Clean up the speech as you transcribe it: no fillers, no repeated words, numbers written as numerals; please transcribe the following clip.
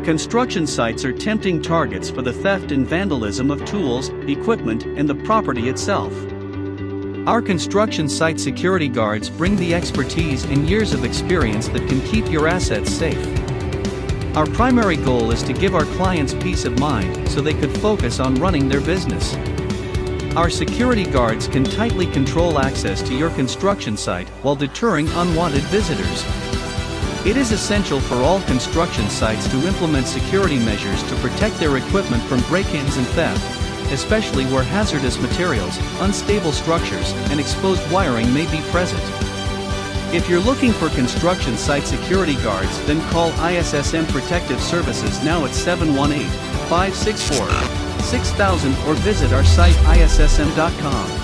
Construction sites are tempting targets for the theft and vandalism of tools, equipment, and the property itself. Our construction site security guards bring the expertise and years of experience that can keep your assets safe. Our primary goal is to give our clients peace of mind so they could focus on running their business. Our security guards can tightly control access to your construction site while deterring unwanted visitors. It is essential for all construction sites to implement security measures to protect their equipment from break-ins and theft, especially where hazardous materials, unstable structures, and exposed wiring may be present. If you're looking for construction site security guards, then call ISSM Protective Services now at 718-564-6000 or visit our site issm.com.